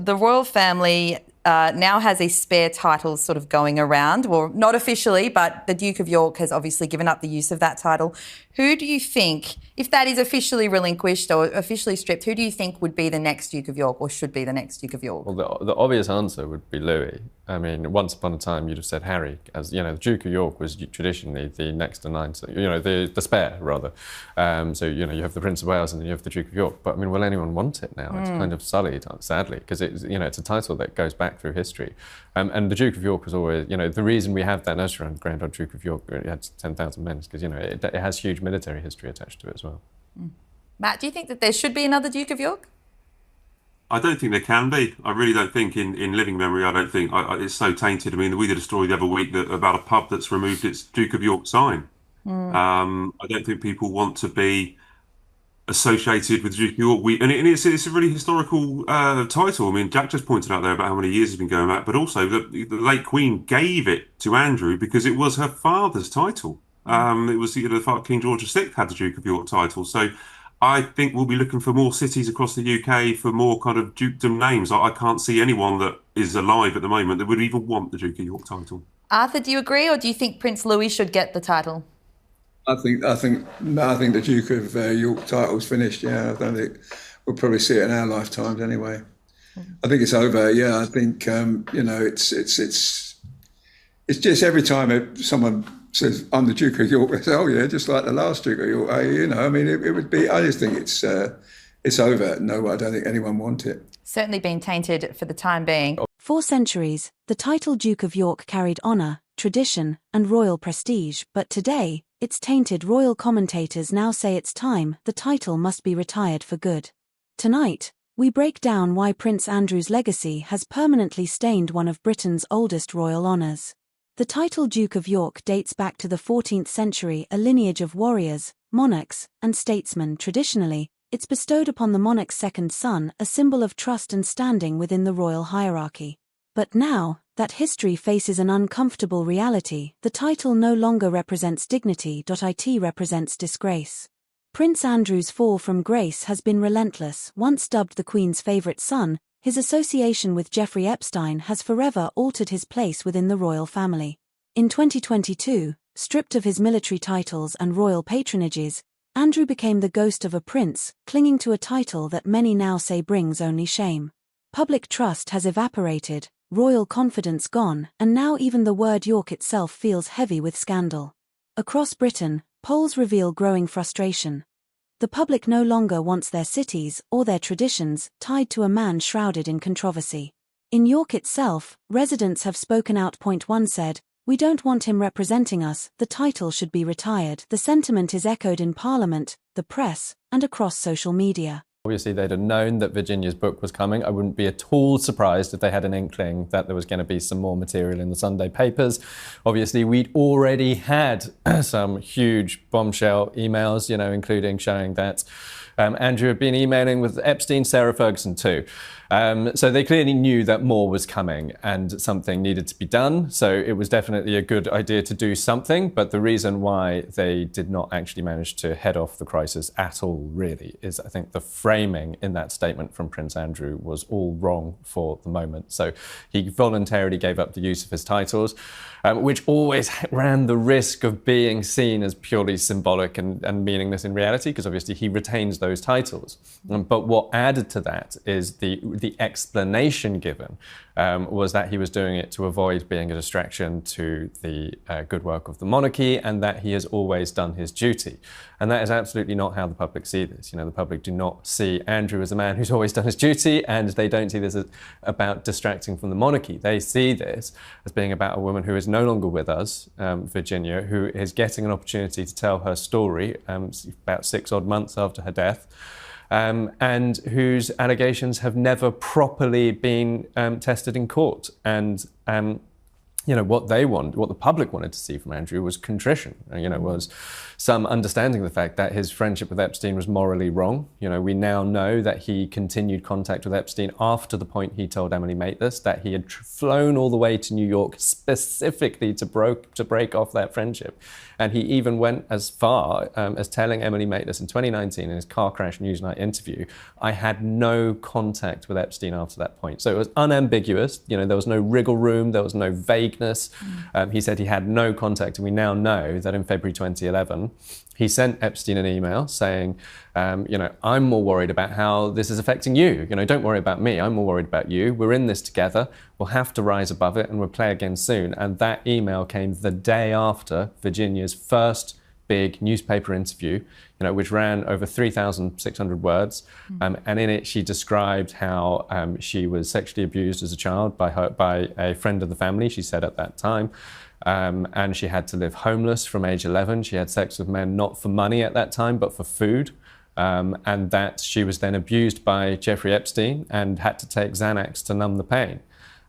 the royal family now has a spare title sort of going around. Well, not officially, but the Duke of York has obviously given up the use of that title. Who do you think, if that is officially relinquished or officially stripped, who do you think would be the next Duke of York or should be the next Duke of York? Well, the obvious answer would be Louis. I mean, once upon a time, you'd have said Harry. As you know, the Duke of York was traditionally the next in line, so, you know, the spare, rather. So, you know, you have the Prince of Wales and then you have the Duke of York. But, I mean, will anyone want it now? It's kind of sullied, sadly, because it's, you know, it's a title that goes back through history. And the Duke of York was always, you know, the reason we have that nursery rhyme, Grand Old Duke of York, it had 10,000 men, because, you know, it has huge military history attached to it as well. Matt, do you think that there should be another Duke of York? I don't think there can be. I really don't think in living memory, I don't think it's so tainted. I mean, we did a story the other week about a pub that's removed its Duke of York sign. I don't think people want to be associated with Duke of York. It's a really historical title. I mean, Jack just pointed out there about how many years it's been going back, but also the late Queen gave it to Andrew because it was her father's title. It was King George VI had the Duke of York title. So I think we'll be looking for more cities across the UK for more kind of dukedom names. I can't see anyone that is alive at the moment that would even want the Duke of York title. Arthur, do you agree, or do you think Prince Louis should get the title? I think the Duke of York title's finished. Yeah, I don't think we'll probably see it in our lifetimes anyway. I think it's over. Yeah, I think you know, it's just every time someone says I'm the Duke of York, they say, oh yeah, just like the last Duke of York. You know, I mean, it would be. I just think it's over. No, I don't think anyone wants it. Certainly been tainted for the time being. For centuries, the title Duke of York carried honour, tradition, and royal prestige, but today, its tainted. Royal commentators now say it's time the title must be retired for good. Tonight, we break down why Prince Andrew's legacy has permanently stained one of Britain's oldest royal honours. The title Duke of York dates back to the 14th century, a lineage of warriors, monarchs, and statesmen. Traditionally, it's bestowed upon the monarch's second son, a symbol of trust and standing within the royal hierarchy. But now that history faces an uncomfortable reality, the title no longer represents dignity. It represents disgrace. Prince Andrew's fall from grace has been relentless. Once dubbed the Queen's favourite son, his association with Jeffrey Epstein has forever altered his place within the royal family. In 2022, stripped of his military titles and royal patronages, Andrew became the ghost of a prince, clinging to a title that many now say brings only shame. Public trust has evaporated, royal confidence gone, and now even the word York itself feels heavy with scandal. Across Britain, polls reveal growing frustration. The public no longer wants their cities or their traditions tied to a man shrouded in controversy. In York itself, residents have spoken out. Point one said, "We don't want him representing us, the title should be retired." The sentiment is echoed in Parliament, the press, and across social media. Obviously, they'd have known that Virginia's book was coming. I wouldn't be at all surprised if they had an inkling that there was going to be some more material in the Sunday papers. Obviously, we'd already had some huge bombshell emails, you know, including showing that Andrew had been emailing with Epstein, Sarah Ferguson too. So they clearly knew that more was coming and something needed to be done. So it was definitely a good idea to do something. But the reason why they did not actually manage to head off the crisis at all, really, is I think the framing in that statement from Prince Andrew was all wrong for the moment. So he voluntarily gave up the use of his titles, which always ran the risk of being seen as purely symbolic and meaningless in reality, because obviously he retains those titles. But what added to that is the explanation given was that he was doing it to avoid being a distraction to the good work of the monarchy, and that he has always done his duty. And that is absolutely not how the public see this. You know, the public do not see Andrew as a man who's always done his duty, and they don't see this as about distracting from the monarchy. They see this as being about a woman who is no longer with us, Virginia, who is getting an opportunity to tell her story about 6 odd months after her death. And whose allegations have never properly been tested in court. And what the public wanted to see from Andrew was contrition, was some understanding of the fact that his friendship with Epstein was morally wrong. We now know that he continued contact with Epstein after the point he told Emily Maitlis, that he had flown all the way to New York specifically to break off that friendship. And he even went as far as telling Emily Maitlis in 2019 in his Car Crash Newsnight interview, I had no contact with Epstein after that point. So it was unambiguous. There was no wriggle room, there was no vagueness. He said he had no contact, and we now know that in February 2011, he sent Epstein an email saying, I'm more worried about how this is affecting you. Don't worry about me. I'm more worried about you. We're in this together. We'll have to rise above it, and we'll play again soon. And that email came the day after Virginia's first big newspaper interview, which ran over 3,600 words. And in it, she described how she was sexually abused as a child by a friend of the family, she said at that time. And she had to live homeless from age 11. She had sex with men not for money at that time, but for food. And that she was then abused by Jeffrey Epstein and had to take Xanax to numb the pain.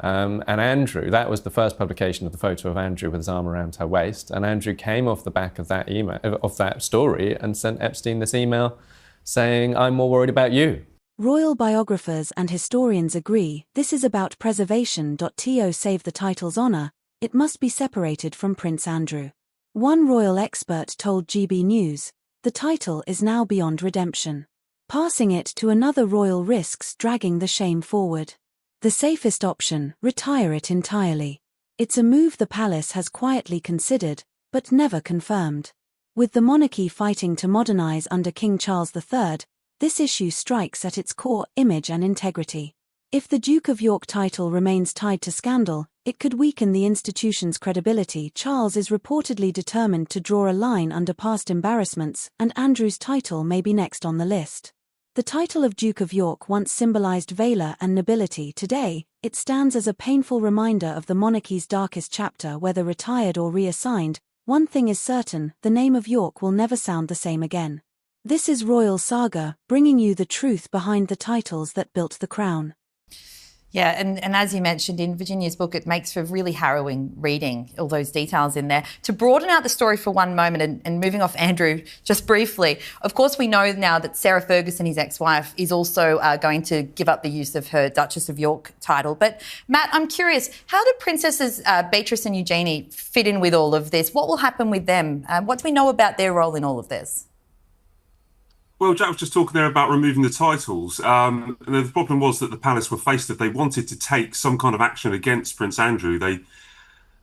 And Andrew, that was the first publication of the photo of Andrew with his arm around her waist. And Andrew came off the back of that email, of that story, and sent Epstein this email saying, I'm more worried about you. Royal biographers and historians agree this is about preservation. To save the title's honour, it must be separated from Prince Andrew. One royal expert told GB News, the title is now beyond redemption. Passing it to another royal risks dragging the shame forward. The safest option, retire it entirely. It's a move the palace has quietly considered, but never confirmed. With the monarchy fighting to modernise under King Charles III, this issue strikes at its core image and integrity. If the Duke of York title remains tied to scandal, it could weaken the institution's credibility. Charles is reportedly determined to draw a line under past embarrassments, and Andrew's title may be next on the list. The title of Duke of York once symbolised valour and nobility. Today, it stands as a painful reminder of the monarchy's darkest chapter. Whether retired or reassigned, one thing is certain, the name of York will never sound the same again. This is Royal Saga, bringing you the truth behind the titles that built the crown. Yeah, and as you mentioned in Virginia's book, it makes for really harrowing reading, all those details in there. To broaden out the story for one moment and moving off Andrew just briefly, of course we know now that Sarah Ferguson, his ex-wife, is also going to give up the use of her Duchess of York title. But Matt, I'm curious, how do Princesses Beatrice and Eugenie fit in with all of this? What will happen with them? What do we know about their role in all of this? Well, Jack was just talking there about removing the titles. And the problem was that the palace were faced with, they wanted to take some kind of action against Prince Andrew. There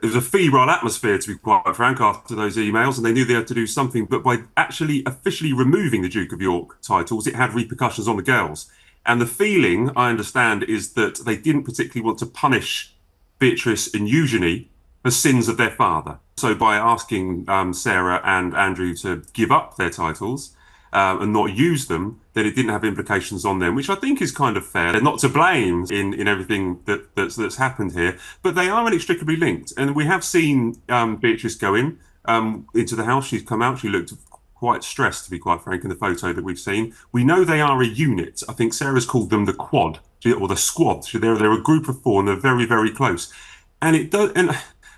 was a febrile atmosphere, to be quite frank, after those emails, and they knew they had to do something. But by actually officially removing the Duke of York titles, it had repercussions on the girls. And the feeling, I understand, is that they didn't particularly want to punish Beatrice and Eugenie for sins of their father. So by asking Sarah and Andrew to give up their titles, and not use them, then it didn't have implications on them, which I think is kind of fair. They're not to blame in everything that's happened here, but they are inextricably linked. And we have seen Beatrice go into the house. She's come out. She looked quite stressed, to be quite frank, in the photo that we've seen. We know they are a unit. I think Sarah's called them the quad or the squad. They're a group of four, and they're very, very close. And it does. And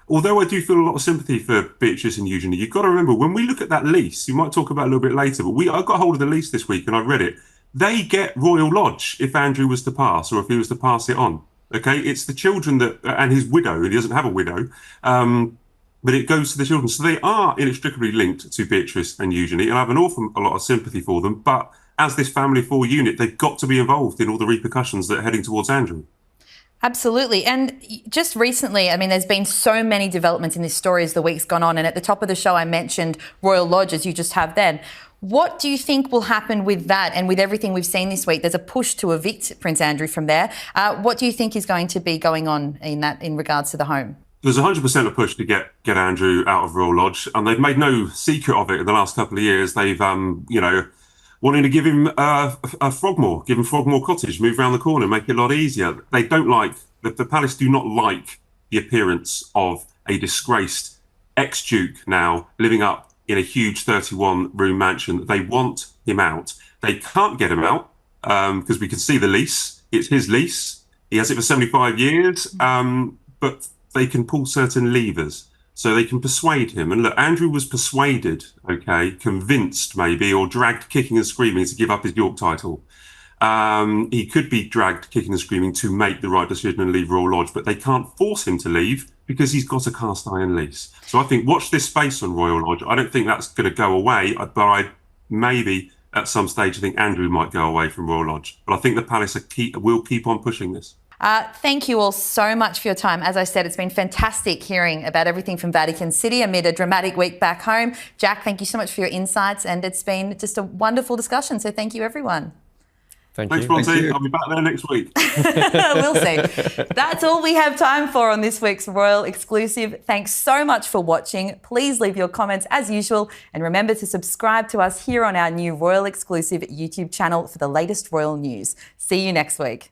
although I do feel a lot of sympathy for Beatrice and Eugenie, you've got to remember, when we look at that lease, you might talk about it a little bit later, but I got hold of the lease this week and I read it. They get Royal Lodge if Andrew was to pass, or if he was to pass it on. Okay, it's the children that, and his widow, and he doesn't have a widow, but it goes to the children. So they are inextricably linked to Beatrice and Eugenie, and I have an awful lot of sympathy for them. But as this family four unit, they've got to be involved in all the repercussions that are heading towards Andrew. Absolutely. And just recently, I mean, there's been so many developments in this story as the week's gone on. And at the top of the show, I mentioned Royal Lodge, as you just have then. What do you think will happen with that? And with everything we've seen this week, there's a push to evict Prince Andrew from there. What do you think is going to be going on in regards to the home? There's 100% a push to get Andrew out of Royal Lodge. And they've made no secret of it in the last couple of years. They've, wanting to give him Frogmore, give him Frogmore Cottage, move around the corner, make it a lot easier. They don't like, the palace do not like the appearance of a disgraced ex-duke now living up in a huge 31-room mansion. They want him out. They can't get him out because we can see the lease. It's his lease. He has it for 75 years. But they can pull certain levers. So they can persuade him. And look, Andrew was persuaded, okay, convinced maybe, or dragged kicking and screaming to give up his York title. He could be dragged kicking and screaming to make the right decision and leave Royal Lodge, but they can't force him to leave because he's got a cast iron lease. So I think watch this space on Royal Lodge. I don't think that's going to go away, but maybe at some stage I think Andrew might go away from Royal Lodge. But I think the Palace will keep on pushing this. Thank you all so much for your time. As I said, it's been fantastic hearing about everything from Vatican City amid a dramatic week back home. Jack, thank you so much for your insights, and it's been just a wonderful discussion. So thank you, everyone. Thanks, Bronte. I'll be back there next week. We'll see. That's all we have time for on this week's Royal Exclusive. Thanks so much for watching. Please leave your comments as usual, and remember to subscribe to us here on our new Royal Exclusive YouTube channel for the latest royal news. See you next week.